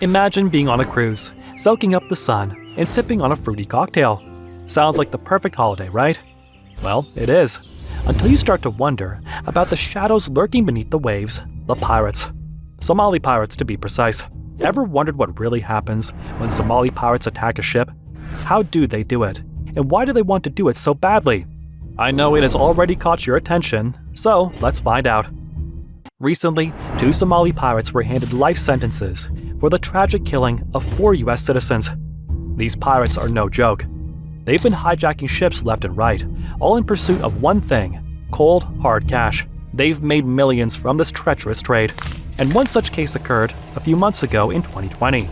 Imagine being on a cruise, soaking up the sun, and sipping on a fruity cocktail. Sounds like the perfect holiday, right? Well, it is. Until you start to wonder about the shadows lurking beneath the waves, the pirates. Somali pirates, to be precise. Ever wondered what really happens when Somali pirates attack a ship? How do they do it? And why do they want to do it so badly? I know it has already caught your attention, so let's find out. Recently, 2 Somali pirates were handed life sentences for the tragic killing of 4 US citizens. These pirates are no joke. They've been hijacking ships left and right, all in pursuit of one thing: cold, hard cash. They've made millions from this treacherous trade. And one such case occurred a few months ago in 2020.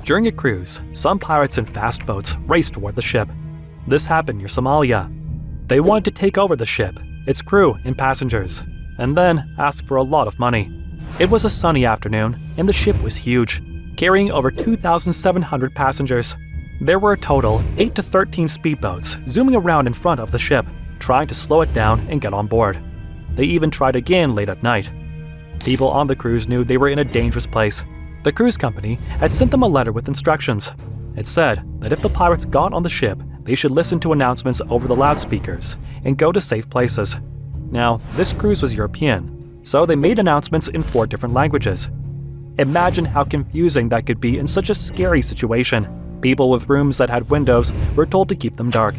During a cruise, some pirates in fast boats raced toward the ship. This happened near Somalia. They wanted to take over the ship, its crew and passengers, and then ask for a lot of money. It was a sunny afternoon, and the ship was huge, carrying over 2,700 passengers. There were a total 8 to 13 speedboats zooming around in front of the ship, trying to slow it down and get on board. They even tried again late at night. People on the cruise knew they were in a dangerous place. The cruise company had sent them a letter with instructions. It said that if the pirates got on the ship, they should listen to announcements over the loudspeakers and go to safe places. Now, this cruise was European, so they made announcements in 4 different languages. Imagine how confusing that could be in such a scary situation. People with rooms that had windows were told to keep them dark.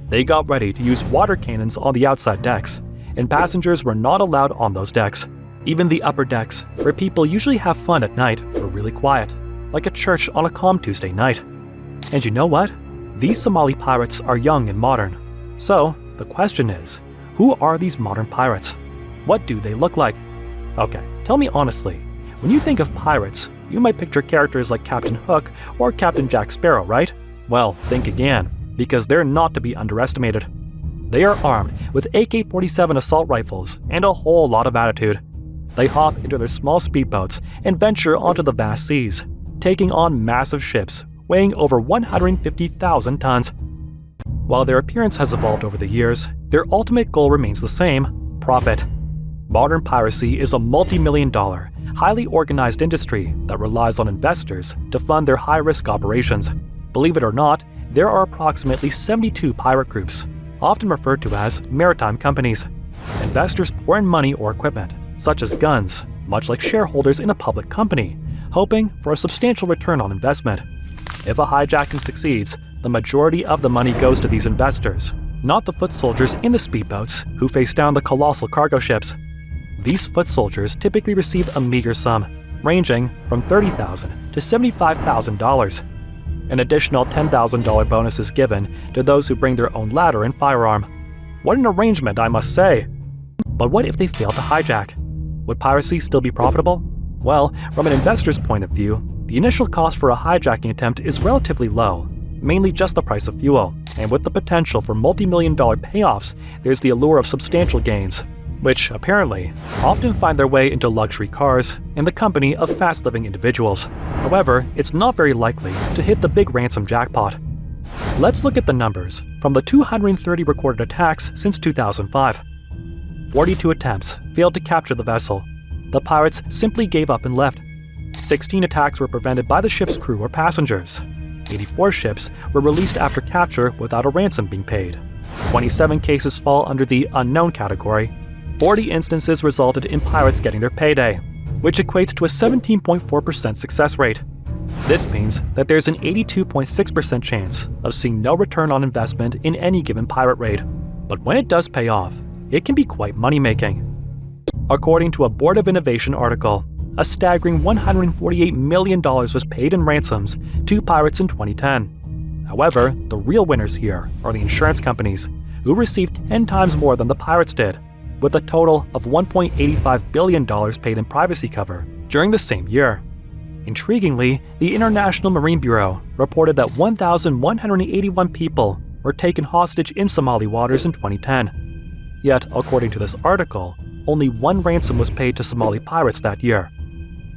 They got ready to use water cannons on the outside decks, and passengers were not allowed on those decks. Even the upper decks, where people usually have fun at night, were really quiet, like a church on a calm Tuesday night. And you know what? These Somali pirates are young and modern. So, the question is, who are these modern pirates? What do they look like? Okay, tell me honestly, when you think of pirates, you might picture characters like Captain Hook or Captain Jack Sparrow, right? Well, think again, because they're not to be underestimated. They are armed with AK-47 assault rifles and a whole lot of attitude. They hop into their small speedboats and venture onto the vast seas, taking on massive ships weighing over 150,000 tons. While their appearance has evolved over the years, their ultimate goal remains the same: profit. Modern piracy is a multi-million-dollar, highly organized industry that relies on investors to fund their high-risk operations. Believe it or not, there are approximately 72 pirate groups, often referred to as maritime companies. Investors pour in money or equipment, such as guns, much like shareholders in a public company, hoping for a substantial return on investment. If a hijacking succeeds, the majority of the money goes to these investors, not the foot soldiers in the speedboats who face down the colossal cargo ships. These foot soldiers typically receive a meager sum, ranging from $30,000 to $75,000. An additional $10,000 bonus is given to those who bring their own ladder and firearm. What an arrangement, I must say! But what if they fail to hijack? Would piracy still be profitable? Well, from an investor's point of view, the initial cost for a hijacking attempt is relatively low, mainly just the price of fuel, and with the potential for multi-million-dollar payoffs, there's the allure of substantial gains, which, apparently, often find their way into luxury cars in the company of fast-living individuals. However, it's not very likely to hit the big ransom jackpot. Let's look at the numbers from the 230 recorded attacks since 2005. 42 attempts failed to capture the vessel. The pirates simply gave up and left. 16 attacks were prevented by the ship's crew or passengers. 84 ships were released after capture without a ransom being paid. 27 cases fall under the unknown category. 40 instances resulted in pirates getting their payday, which equates to a 17.4% success rate. This means that there's an 82.6% chance of seeing no return on investment in any given pirate raid. But when it does pay off, it can be quite money-making. According to a Board of Innovation article, a staggering $148 million was paid in ransoms to pirates in 2010. However, the real winners here are the insurance companies, who received 10 times more than the pirates did, with a total of $1.85 billion paid in privacy cover during the same year. Intriguingly, the International Marine Bureau reported that 1,181 people were taken hostage in Somali waters in 2010. Yet, according to this article, only 1 ransom was paid to Somali pirates that year.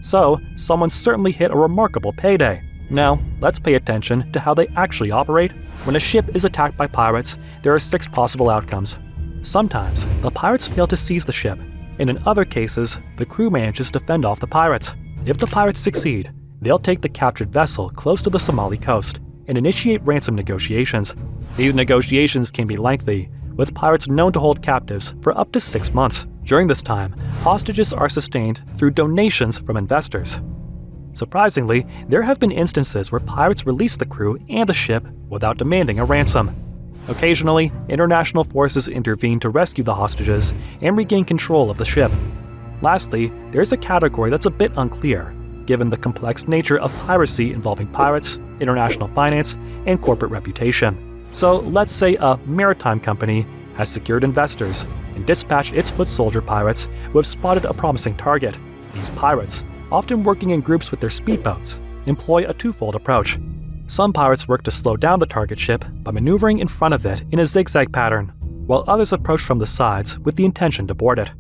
So, someone certainly hit a remarkable payday. Now, let's pay attention to how they actually operate. When a ship is attacked by pirates, there are 6 possible outcomes. Sometimes, the pirates fail to seize the ship, and in other cases, the crew manages to fend off the pirates. If the pirates succeed, they'll take the captured vessel close to the Somali coast and initiate ransom negotiations. These negotiations can be lengthy, with pirates known to hold captives for up to 6 months. During this time, hostages are sustained through donations from investors. Surprisingly, there have been instances where pirates release the crew and the ship without demanding a ransom. Occasionally, international forces intervene to rescue the hostages and regain control of the ship. Lastly, there's a category that's a bit unclear, given the complex nature of piracy involving pirates, international finance, and corporate reputation. So let's say a maritime company has secured investors and dispatched its foot soldier pirates who have spotted a promising target. These pirates, often working in groups with their speedboats, employ a twofold approach. Some pirates work to slow down the target ship by maneuvering in front of it in a zigzag pattern, while others approach from the sides with the intention to board it.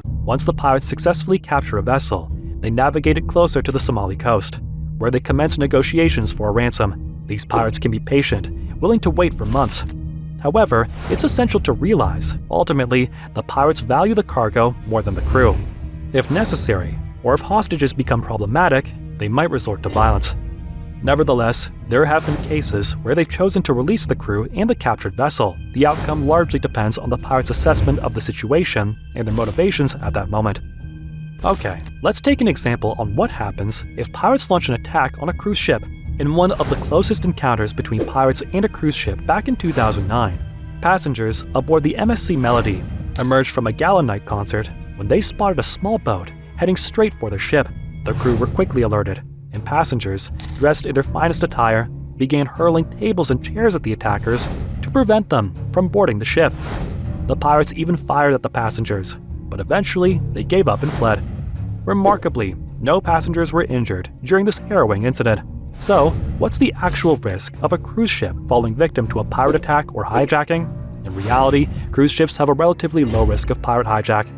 Once the pirates successfully capture a vessel, they navigate it closer to the Somali coast, where they commence negotiations for a ransom. These pirates can be patient, willing to wait for months. However, it's essential to realize, ultimately, the pirates value the cargo more than the crew. If necessary, or if hostages become problematic, they might resort to violence. Nevertheless, there have been cases where they've chosen to release the crew and the captured vessel. The outcome largely depends on the pirates' assessment of the situation and their motivations at that moment. Okay, let's take an example on what happens if pirates launch an attack on a cruise ship. In one of the closest encounters between pirates and a cruise ship back in 2009, passengers aboard the MSC Melody emerged from a gala night concert when they spotted a small boat heading straight for their ship. The crew were quickly alerted, and passengers, dressed in their finest attire, began hurling tables and chairs at the attackers to prevent them from boarding the ship. The pirates even fired at the passengers, but eventually they gave up and fled. Remarkably, no passengers were injured during this harrowing incident. So, what's the actual risk of a cruise ship falling victim to a pirate attack or hijacking? In reality, cruise ships have a relatively low risk of pirate hijack.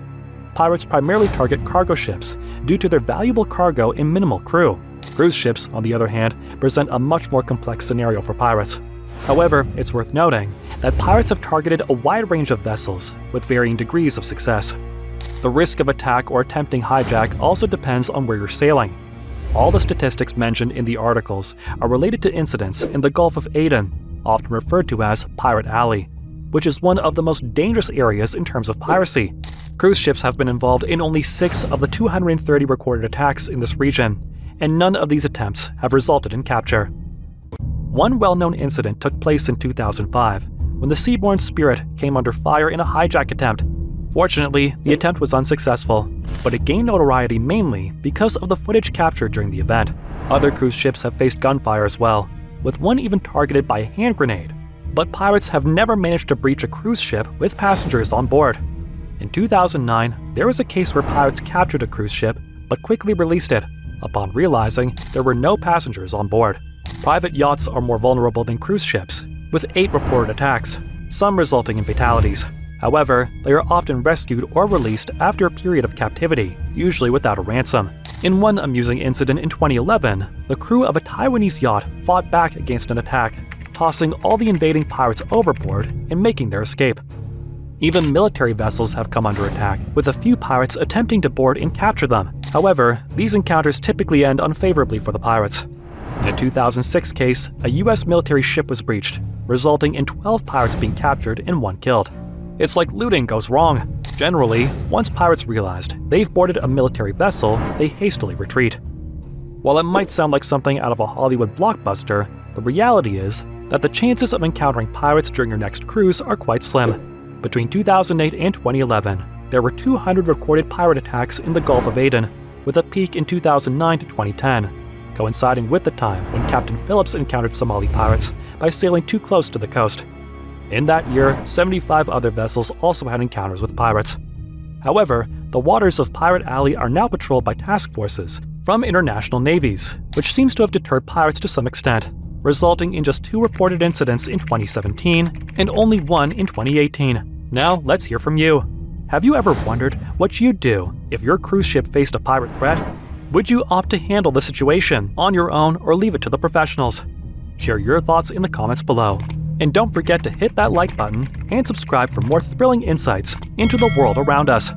Pirates primarily target cargo ships due to their valuable cargo and minimal crew. Cruise ships, on the other hand, present a much more complex scenario for pirates. However, it's worth noting that pirates have targeted a wide range of vessels with varying degrees of success. The risk of attack or attempting hijack also depends on where you're sailing. All the statistics mentioned in the articles are related to incidents in the Gulf of Aden, often referred to as Pirate Alley, which is one of the most dangerous areas in terms of piracy. Cruise ships have been involved in only 6 of the 230 recorded attacks in this region, and none of these attempts have resulted in capture. One well-known incident took place in 2005 when the Seabourn Spirit came under fire in a hijack attempt. Fortunately, the attempt was unsuccessful, but it gained notoriety mainly because of the footage captured during the event. Other cruise ships have faced gunfire as well, with one even targeted by a hand grenade. But pirates have never managed to breach a cruise ship with passengers on board. In 2009, there was a case where pirates captured a cruise ship but quickly released it, upon realizing there were no passengers on board. Private yachts are more vulnerable than cruise ships, with 8 reported attacks, some resulting in fatalities. However, they are often rescued or released after a period of captivity, usually without a ransom. In one amusing incident in 2011, the crew of a Taiwanese yacht fought back against an attack, tossing all the invading pirates overboard and making their escape. Even military vessels have come under attack, with a few pirates attempting to board and capture them. However, these encounters typically end unfavorably for the pirates. In a 2006 case, a US military ship was breached, resulting in 12 pirates being captured and 1 killed. It's like looting goes wrong. Generally, once pirates realized they've boarded a military vessel, they hastily retreat. While it might sound like something out of a Hollywood blockbuster, the reality is that the chances of encountering pirates during your next cruise are quite slim. Between 2008 and 2011, there were 200 recorded pirate attacks in the Gulf of Aden, with a peak in 2009 to 2010, coinciding with the time when Captain Phillips encountered Somali pirates by sailing too close to the coast. In that year, 75 other vessels also had encounters with pirates. However, the waters of Pirate Alley are now patrolled by task forces from international navies, which seems to have deterred pirates to some extent, resulting in just 2 reported incidents in 2017 and only 1 in 2018. Now, let's hear from you. Have you ever wondered what you'd do if your cruise ship faced a pirate threat? Would you opt to handle the situation on your own or leave it to the professionals? Share your thoughts in the comments below. And don't forget to hit that like button and subscribe for more thrilling insights into the world around us.